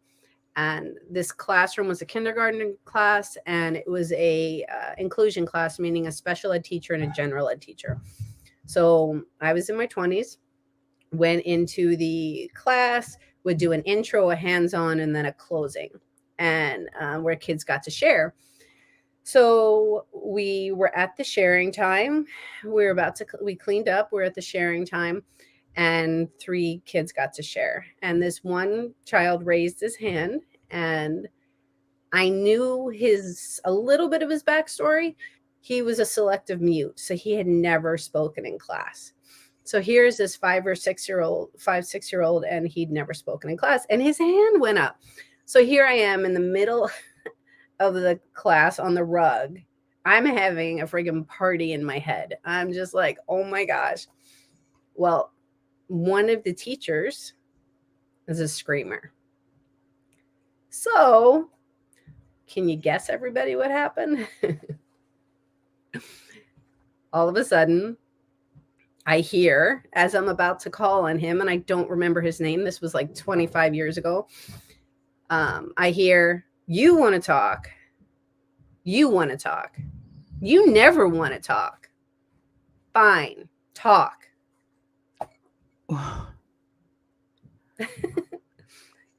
And this classroom was a kindergarten class, and it was a inclusion class, meaning a special ed teacher and a general ed teacher. So I was in my 20s, went into the class, would do an intro, a hands-on, and then a closing, and where kids got to share. So we were at the sharing time. We cleaned up. We're at the sharing time, and 3 kids got to share. And this one child raised his hand, and I knew a little bit of his backstory. He was a selective mute, so he had never spoken in class. So here's this 6-year-old, and he'd never spoken in class, and his hand went up. So here I am in the middle of the class on the rug. I'm having a friggin' party in my head. I'm just like, oh my gosh. Well, one of the teachers is a screamer. So, can you guess, everybody, what happened? All of a sudden, I hear, as I'm about to call on him, and I don't remember his name, this was like 25 years ago. I hear, you want to talk. You want to talk. You never want to talk. Fine, talk.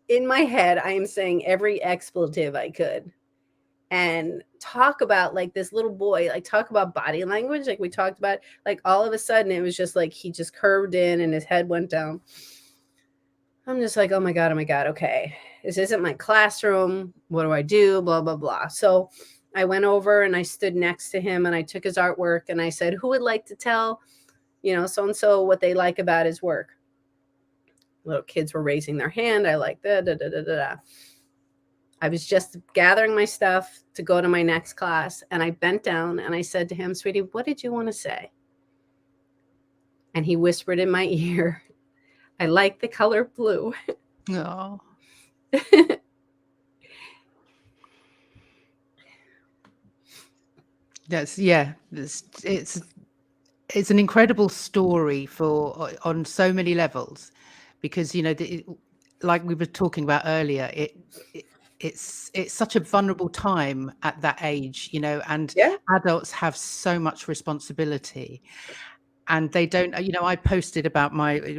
In my head, I am saying every expletive I could and talk about like this little boy, like talk about body language, like we talked about, like all of a sudden it was just like he just curved in and his head went down. I'm just like, oh my God, okay. This isn't my classroom. What do I do? Blah, blah, blah. So I went over and I stood next to him and I took his artwork and I said, who would like to tell, so-and-so what they like about his work? Little kids were raising their hand. I like da, da, da, da, da. I was just gathering my stuff to go to my next class. And I bent down and I said to him, sweetie, what did you want to say? And he whispered in my ear, I like the color blue.
Oh. It's an incredible story on so many levels, because like we were talking about earlier, it's such a vulnerable time at that age, and
Yeah.
adults have so much responsibility. And they don't, I posted about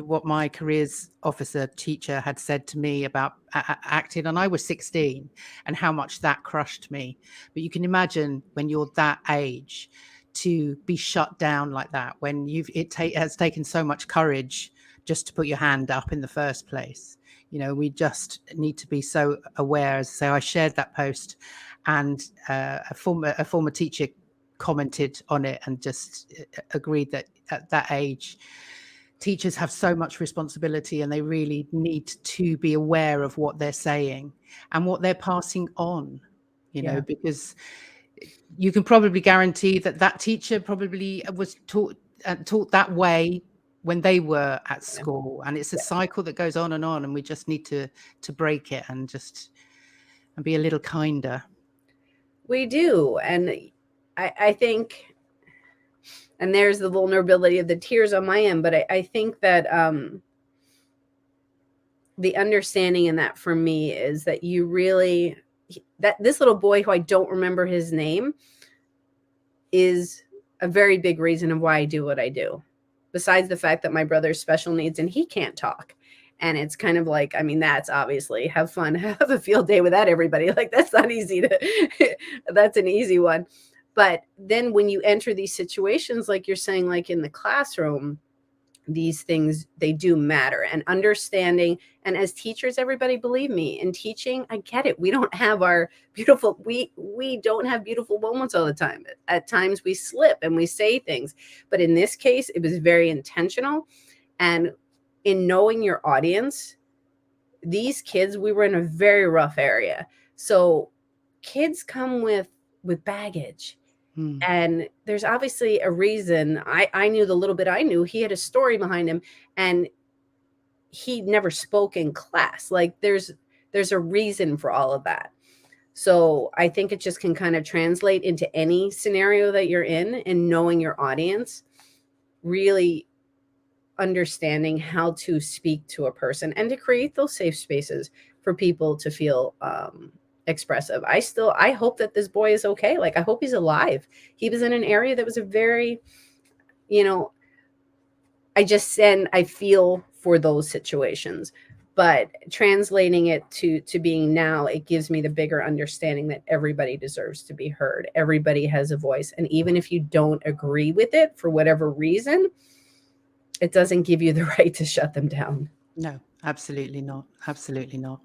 what my careers officer teacher had said to me about acting, and I was 16, and how much that crushed me. But you can imagine when you're that age to be shut down like that, when it has taken so much courage just to put your hand up in the first place. We just need to be so aware. As I say, I shared that post, and a former teacher commented on it and just agreed that at that age, teachers have so much responsibility, and they really need to be aware of what they're saying and what they're passing on, because you can probably guarantee that teacher probably was taught that way when they were at school. And it's a cycle that goes on, and we just need to break it and be a little kinder.
We do. And I think, and there's the vulnerability of the tears on my end, but I think that the understanding in that for me is that that this little boy, who I don't remember his name, is a very big reason of why I do what I do. Besides the fact that my brother's special needs and he can't talk. And it's kind of like, that's obviously, have fun, have a field day with that, everybody. Like, that's not easy that's an easy one. But then when you enter these situations, like you're saying, like in the classroom, these things, they do matter. And understanding, and as teachers, everybody, believe me, in teaching, I get it. We don't have our beautiful, we don't have beautiful moments all the time. At times we slip and we say things, but in this case, it was very intentional. And in knowing your audience, these kids, we were in a very rough area. So kids come with baggage. And there's obviously a reason. I knew the little bit I knew. He had a story behind him, and he never spoke in class. Like there's a reason for all of that. So I think it just can kind of translate into any scenario that you're in, and knowing your audience really understanding how to speak to a person and to create those safe spaces for people to feel expressive. I hope that this boy is okay. Like, I hope he's alive. He was in an area that was a very, you know, I feel for those situations. But translating it to being now, it gives me the bigger understanding that everybody deserves to be heard. Everybody has a voice. And even if you don't agree with it for whatever reason, it doesn't give you the right to shut them down.
No, absolutely not. Absolutely not.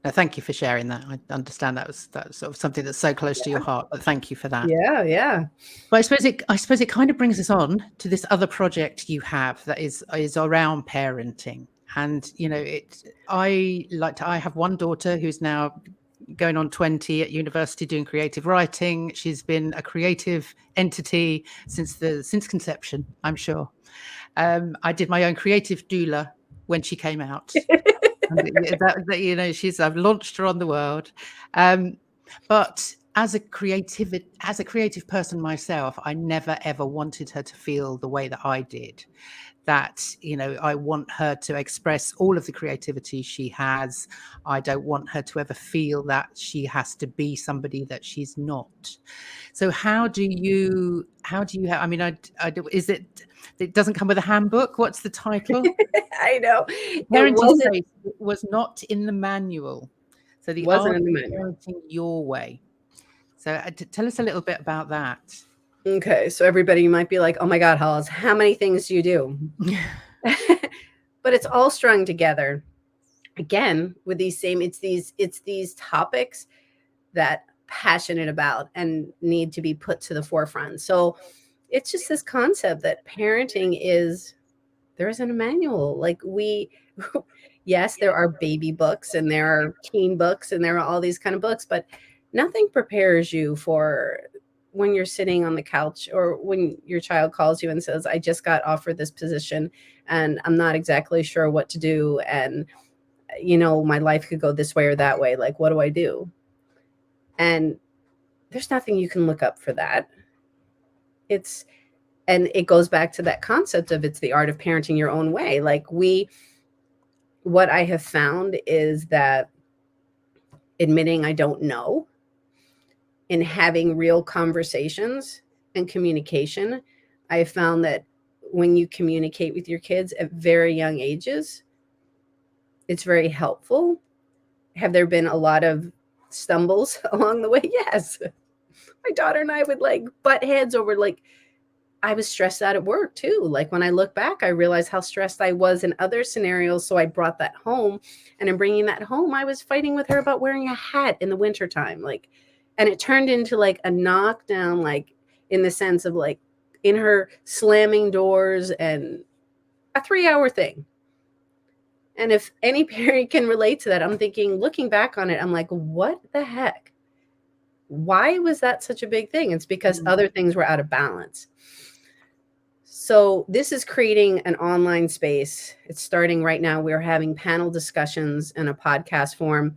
No, thank you for sharing that. I understand that's sort of something that's so close to your heart, but thank you for that.
Yeah, yeah.
But I suppose it kind of brings us on to this other project you have that is around parenting. And I have one daughter who's now going on 20 at university doing creative writing. She's been a creative entity since conception, I'm sure. I did my own creative doula when she came out. And I've launched her on the world. But as a creative person myself, I never ever wanted her to feel the way that I did. That, I want her to express all of the creativity she has. I don't want her to ever feel that she has to be somebody that she's not. So I mean, is it doesn't come with a handbook? What's the title?
I know. It
Parenting
wasn't
Space was not in the manual. So the
wasn't
art
in the
of
manual.
parenting your way. So tell us a little bit about that.
Okay, so everybody might be like, "Oh my God, Hollis, how many things do you do?" But it's all strung together. Again, with it's these topics that passionate about and need to be put to the forefront. So it's just this concept that parenting is there isn't a manual. Like yes, there are baby books and there are teen books and there are all these kind of books, but nothing prepares you for when you're sitting on the couch or when your child calls you and says, I just got offered this position and I'm not exactly sure what to do. And, my life could go this way or that way. Like, what do I do? And there's nothing you can look up for that. And it goes back to that concept of it's the art of parenting your own way. What I have found is that admitting I don't know and having real conversations and communication, I have found that when you communicate with your kids at very young ages, it's very helpful. Have there been a lot of stumbles along the way? Yes. My daughter and I would butt heads over I was stressed out at work too. Like when I look back, I realized how stressed I was in other scenarios. So I brought that home. And in bringing that home, I was fighting with her about wearing a hat in the wintertime. And it turned into a knockdown, in the sense of in her slamming doors and a 3-hour thing. And if any parent can relate to that, I'm thinking, looking back on it, I'm like, what the heck? Why was that such a big thing? It's because other things were out of balance. So this is creating an online space. It's starting right now. We're having panel discussions in a podcast form.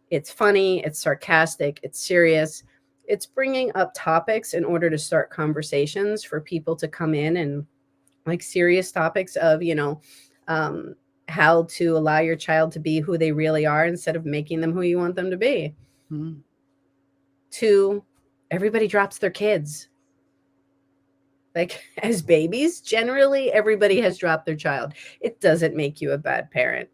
It's funny, it's sarcastic, it's serious. It's bringing up topics in order to start conversations for people to come in and serious topics of, how to allow your child to be who they really are instead of making them who you want them to be.
Mm-hmm.
To everybody drops their kids. As babies, generally, everybody has dropped their child. It doesn't make you a bad parent.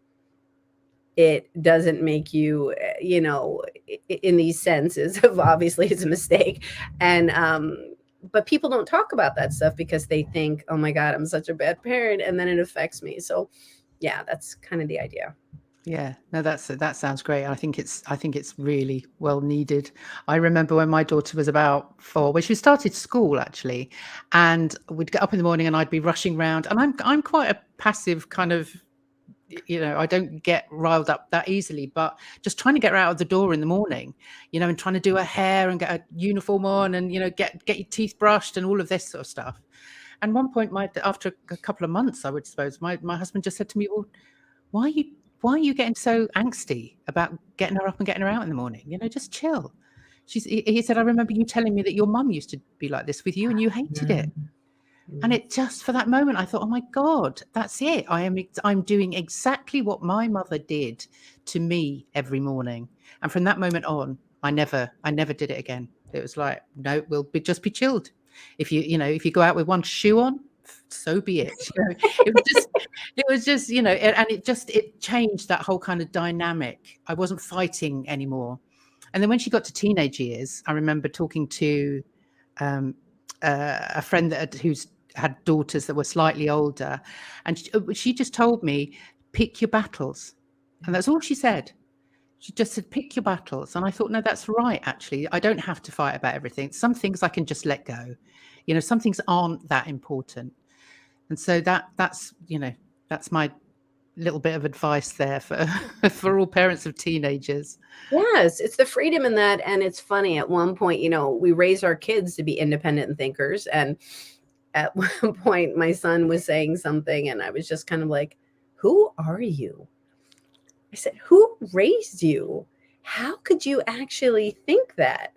It doesn't make you, in these senses of obviously it's a mistake. And, but people don't talk about that stuff because they think, oh my God, I'm such a bad parent. And then it affects me. So yeah, that's kind of the idea.
Yeah, no, that sounds great. I think it's really well needed. I remember when my daughter was about 4, when she started school actually, and we'd get up in the morning and I'd be rushing around, and I'm quite a passive kind of, I don't get riled up that easily, but just trying to get her out of the door in the morning, and trying to do her hair and get a uniform on and, get your teeth brushed and all of this sort of stuff. And one point, after a couple of months, I would suppose, my husband just said to me, well, why are you getting so angsty about getting her up and getting her out in the morning? Just chill. He said, I remember you telling me that your mum used to be like this with you and you hated it. And it just, for that moment, I thought, oh my God, that's it. I'm doing exactly what my mother did to me every morning. And from that moment on, I never did it again. It was like, no, just be chilled. If you go out with one shoe on, so be it. It was just, and it changed that whole kind of dynamic. I wasn't fighting anymore. And then when she got to teenage years, I remember talking to um, a friend who's had daughters that were slightly older, and she just told me, pick your battles. And that's all she said. She just said, pick your battles. And I thought, no, that's right. Actually, I don't have to fight about everything. Some things I can just let go. Some things aren't that important. And so that's my little bit of advice there for for all parents of teenagers.
Yes, it's the freedom in that. And it's funny, at one point, we raise our kids to be independent thinkers. And at one point, my son was saying something, and I was just kind of like, who are you? I said, who raised you? How could you actually think that?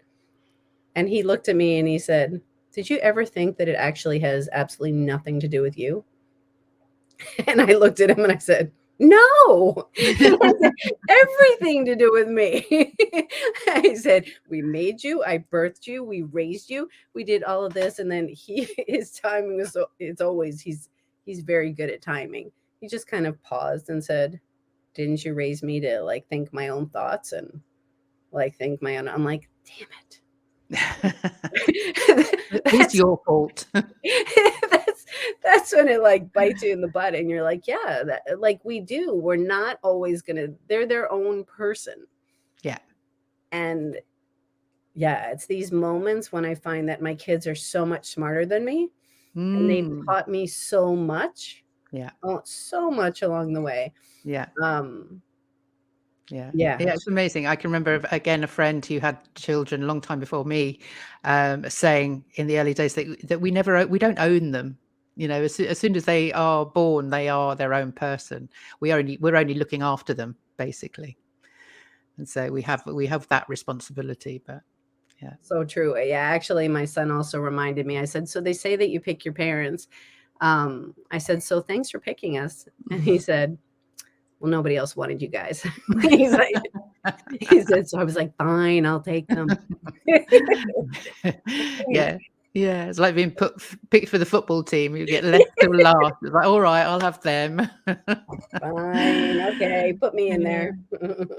And he looked at me and he said, did you ever think that it actually has absolutely nothing to do with you? And I looked at him and I said, no, it has everything to do with me. I said, we made you, I birthed you, we raised you, we did all of this. And then his timing is, it's always, he's very good at timing. He just kind of paused and said, didn't you raise me to like think my own thoughts and like think my own? I'm like, damn it.
It's your fault.
that's when it like bites you in the butt, and you're like, yeah, that, like, we're not always gonna, they're their own person.
Yeah.
And yeah, it's these moments when I find that my kids are so much smarter than me, and they've taught me so much.
Yeah.
So much along the way.
Yeah.
Yeah.
It's amazing. I can remember, again, a friend who had children a long time before me, saying in the early days that we don't own them. As soon as they are born, they are their own person. We're only looking after them, basically. And so we have that responsibility. But yeah.
So true. Yeah, actually, my son also reminded me. I said, so they say that you pick your parents. I said, so thanks for picking us. And he said, well, nobody else wanted you guys. He said, so I was like, fine, I'll take them.
Yeah. It's like being picked for the football team. You get left till last. It's like, all right, I'll have them.
Fine, okay, put me in there.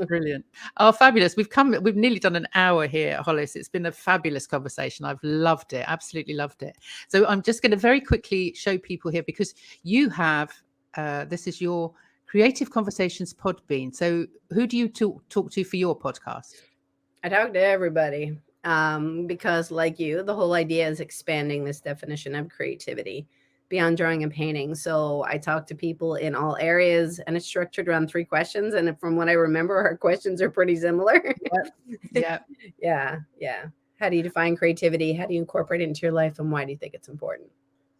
Brilliant. Oh, fabulous. We've nearly done an hour here, Hollis. It's been a fabulous conversation. I've loved it. Absolutely loved it. So I'm just going to very quickly show people here, because you have, this is your Creative Conversations Podbean. So who do you talk to for your podcast?
I talk to everybody, because like you, the whole idea is expanding this definition of creativity beyond drawing and painting. So I talk to people in all areas, and it's structured around 3 questions. And from what I remember, our questions are pretty similar.
Yeah.
Yeah. How do you define creativity? How do you incorporate it into your life? And why do you think it's important?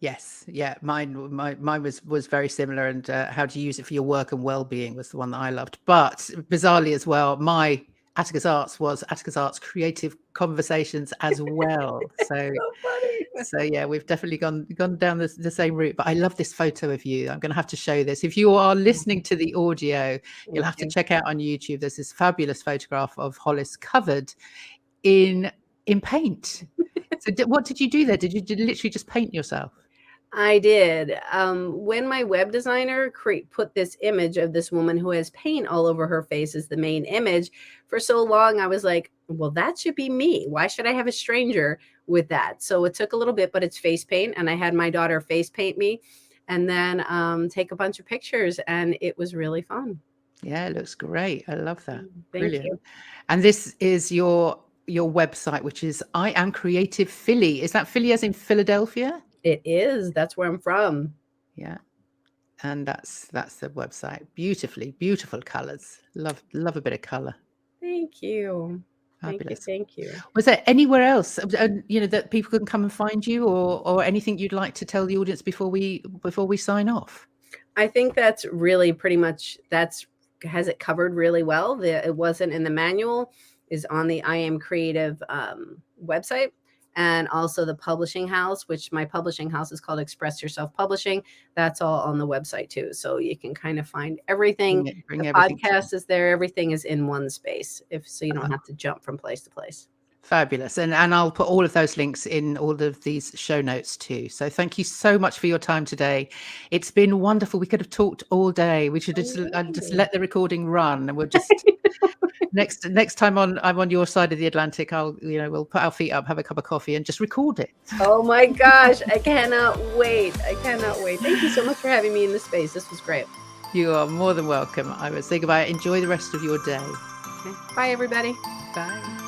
Yes. Yeah. Mine was very similar. And how to use it for your work and well-being was the one that I loved. But bizarrely as well, my Atticus Arts was Atticus Arts Creative Conversations as well. So yeah, we've definitely gone down the same route. But I love this photo of you. I'm going to have to show this. If you are listening to the audio, you'll have to check out on YouTube. There's this fabulous photograph of Hollis covered in paint. So what did you do there? Did you literally just paint yourself?
I did. When my web designer put this image of this woman who has paint all over her face as the main image, for so long I was like, well, that should be me. Why should I have a stranger with that? So it took a little bit, but it's face paint. And I had my daughter face paint me, and then take a bunch of pictures, and it was really fun.
Yeah, it looks great. I love that.
Thank you.
And this is your website, which is I Am Creative Philly. Is that Philly as in Philadelphia?
It is. That's where I'm from.
Yeah. And that's the website. Beautiful colors. Love a bit of color.
Thank you.
Fabulous.
Thank you.
Was there anywhere else, that people can come and find you, or anything you'd like to tell the audience before we sign off?
I think that's really pretty much, has it covered really well. It wasn't in the manual, is on the I Am Creative website. and also the publishing house, which my publishing house is called Express Yourself Publishing. That's all on the website too. So you can kind of find everything.
Bring
The
everything to
podcast is there. Everything is in one space, so you don't
oh,
have to jump from place to place.
fabulous. And I'll put all of those links in all of these show notes too. So thank you so much for your time today. It's been wonderful. We could have talked all day. We should just let the recording run, and we'll just next time I'm on your side of the Atlantic, we'll put our feet up, have a cup of coffee, and just record it.
Oh my gosh, I cannot wait. I cannot wait. Thank you so much for having me in this space. This was great.
You are more than welcome. I will say goodbye. Enjoy the rest of your day.
Okay. Bye, everybody.
Bye.